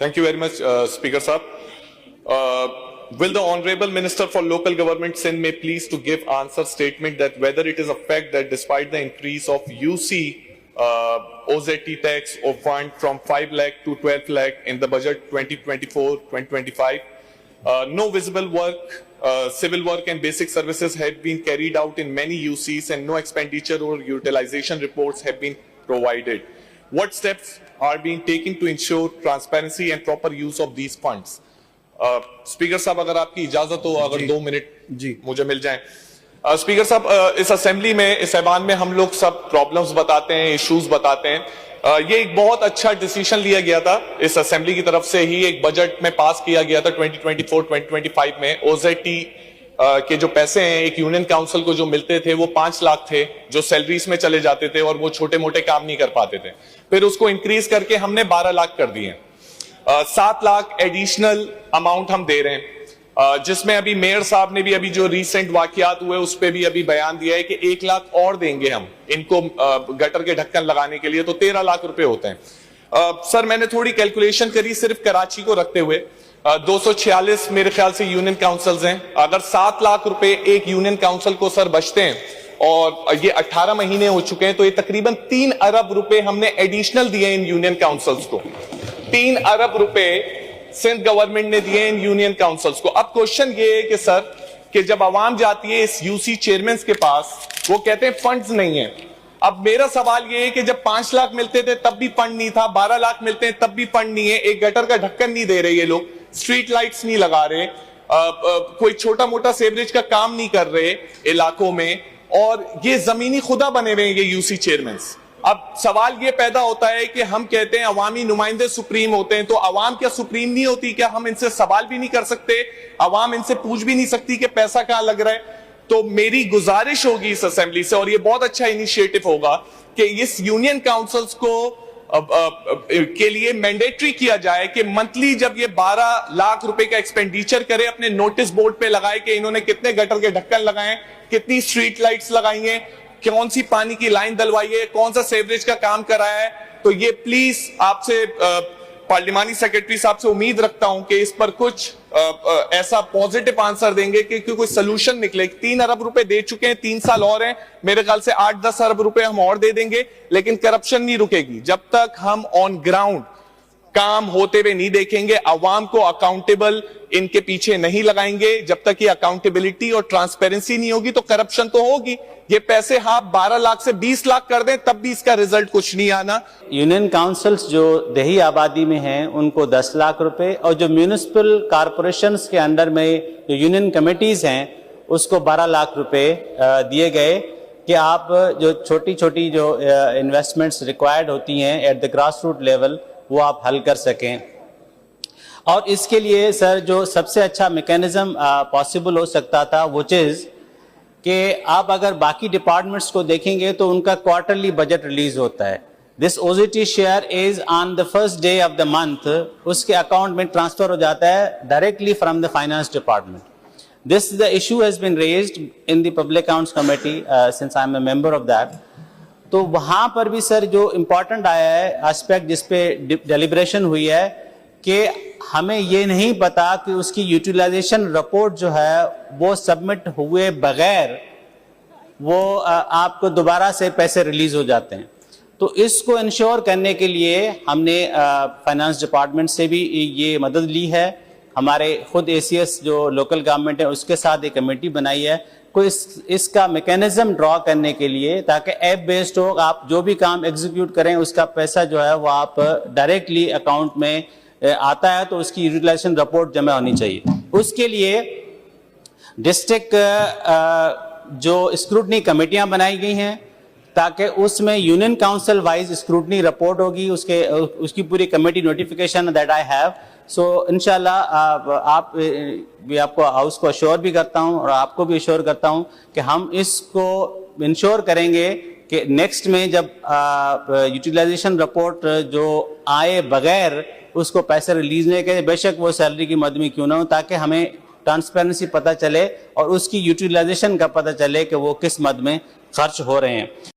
Thank you very much, Speaker Saab. Will the Honorable Minister for Local Government Sindh may please to give answer statement that whether it is a fact that despite the increase of UC OZT tax or fund from 5 lakh to 12 lakh in the budget 2024-2025, no visible work, civil work and basic services have been carried out in many UCs and no expenditure or utilization reports have been provided. What steps are being taken to ensure transparency and proper use of these funds? Speaker साहब अगर आपकी इजाजत हो, अगर 2 minute मुझे मिल जाएं। Speaker साहब, इस असेंबली में, इस ऐवान में हम लोग सब प्रॉब्लम्स बताते हैं, इश्यूज बताते हैं। ये एक बहुत अच्छा डिसीजन लिया गया था इस असेंबली की तरफ से ही, एक बजट में पास किया गया था 2024-2025 में। ओजेटी के जो पैसे हैं एक यूनियन काउंसिल को जो मिलते थे वो 5 लाख थे, जो सैलरीज में चले जाते थे और वो छोटे मोटे काम नहीं कर पाते थे। फिर उसको इंक्रीज करके हमने 12 लाख कर दिए। 7 लाख एडिशनल अमाउंट हम दे रहे हैं, जिसमें अभी मेयर साहब ने भी अभी जो रिसेंट वाकयात हुए उस पे भी अभी बयान दिया है कि 1 लाख और देंगे हम इनको गटर के ढक्कन लगाने के लिए, तो 13 लाख रुपए होते हैं। सर, मैंने थोड़ी कैलकुलेशन करी सिर्फ कराची को रखते हुए, 246 मेरे ख्याल से यूनियन काउंसिल्स हैं। अगर 7 लाख रुपए एक यूनियन काउंसिल को सर बचते हैं और ये 18 महीने हो चुके हैं, तो ये तकरीबन 3 अरब रुपए हमने एडिशनल दिए इन यूनियन काउंसिल्स को। 3 अरब रुपए सिंध गवर्नमेंट ने दिए इन यूनियन काउंसिल्स को। अब क्वेश्चन ये है कि सर, कि जब आवाम जाती है इस यूसी चेयरमैन के पास, वो कहते हैं फंड्स नहीं है। अब मेरा सवाल ये है कि जब 5 लाख मिलते थे तब भी फंड नहीं था, 12 लाख मिलते हैं तब भी फंड नहीं है, एक गटर का ढक्कन नहीं दे रहे ये लोग, स्ट्रीट लाइट्स नहीं लगा रहे, कोई छोटा मोटा सेवरेज का काम नहीं कर रहे इलाकों में, और ये जमीनी खुदा बने हुए हैं ये यूसी चेयरमैन। अब सवाल ये पैदा होता है कि हम कहते हैं अवामी नुमाइंदे सुप्रीम होते हैं, तो अवाम क्या सुप्रीम नहीं होती? क्या हम इनसे सवाल भी नहीं कर सकते? अवाम इनसे पूछ भी नहीं सकती कि पैसा कहां लग रहा है? तो मेरी गुजारिश होगी इस असेंबली से, और ये बहुत अच्छा इनिशिएटिव होगा कि इस यूनियन काउंसिल्स को के लिए मैंडेटरी किया जाए कि मंथली जब ये 12 लाख रुपए का एक्सपेंडिचर करे, अपने नोटिस बोर्ड पे लगाए कि इन्होंने कितने गटर के ढक्कन लगाए, कितनी स्ट्रीट लाइट्स लगाई हैं, कौन सी पानी की लाइन डलवाई है, कौन सा सेवरेज का काम कराया है। तो ये प्लीज आपसे पार्लिमानी सेक्रेटरी साहब से उम्मीद रखता हूं कि इस पर कुछ ऐसा पॉजिटिव आंसर देंगे कि कोई सोल्यूशन निकले। 3 अरब रुपए दे चुके हैं, 3 साल और हैं, मेरे ख्याल से 8-10 अरब रुपए हम और दे देंगे, लेकिन करप्शन नहीं रुकेगी जब तक हम ऑन ग्राउंड काम होते हुए नहीं देखेंगे, अवाम को अकाउंटेबल इनके पीछे नहीं लगाएंगे। जब तक ये अकाउंटेबिलिटी और ट्रांसपेरेंसी नहीं होगी तो करप्शन तो होगी। ये पैसे आप 12 लाख से 20 लाख कर दें तब भी इसका रिजल्ट कुछ नहीं आना। यूनियन काउंसिल्स जो देही आबादी में हैं उनको 10 लाख रुपए, और जो म्यूनिसिपल कॉरपोरेशंस के अंडर में जो यूनियन कमेटीज हैं उसको 12 लाख रुपए दिए गए कि आप जो छोटी छोटी जो इन्वेस्टमेंट्स रिक्वायर्ड होती हैं at the grass root level वो आप हल कर सकें। और इसके लिए सर जो सबसे अच्छा मैकेनिज्म पॉसिबल हो सकता था वो चीज़ कि आप अगर बाकी डिपार्टमेंट्स को देखेंगे तो उनका क्वार्टरली बजट रिलीज होता है। This OGT share is on the first day of the month, उसके अकाउंट में ट्रांसफर हो जाता है directly from the finance department. This the issue has been raised in the public accounts committee since I am a member of that. तो वहां पर भी sir जो इम्पोर्टेंट आया है एस्पेक्ट जिसपे डेलिब्रेशन हुई है कि हमें ये नहीं पता कि उसकी यूटिलाइजेशन रिपोर्ट जो है वो सबमिट हुए बगैर वो आपको दोबारा से पैसे रिलीज हो जाते हैं। तो इसको इंश्योर करने के लिए हमने फाइनेंस डिपार्टमेंट से भी ये मदद ली है। हमारे खुद एसीएस जो लोकल गवर्नमेंट है उसके साथ एक कमेटी बनाई है को इसका मैकेनिज्म ड्रॉ करने के लिए, ताकि ऐप बेस्ड हो, आप जो भी काम एग्जीक्यूट करें उसका पैसा जो है वो आप डायरेक्टली अकाउंट में आता है तो उसकी यूटिलाइजेशन रिपोर्ट जमा होनी चाहिए। उसके लिए डिस्ट्रिक्ट जो स्क्रूटनी कमेटियां बनाई गई हैं ताकि उसमें union council wise scrutiny report होगी, उसकी पूरी committee notification that I have. So इंशाल्लाह आप भी आपको हाउस को अश्योर भी करता हूं और आपको भी अश्योर करता हूं कि हम इसको इंश्योर करेंगे कि नेक्स्ट में जब यूटिलाइजेशन रिपोर्ट जो आए बगैर उसको पैसे रिलीज नहीं करें, बेशक वो सैलरी की मद में क्यों ना हो, ताकि हमें ट्रांसपेरेंसी पता चले और उसकी यूटिलाइजेशन का पता चले कि वो किस मद में खर्च हो रहे हैं।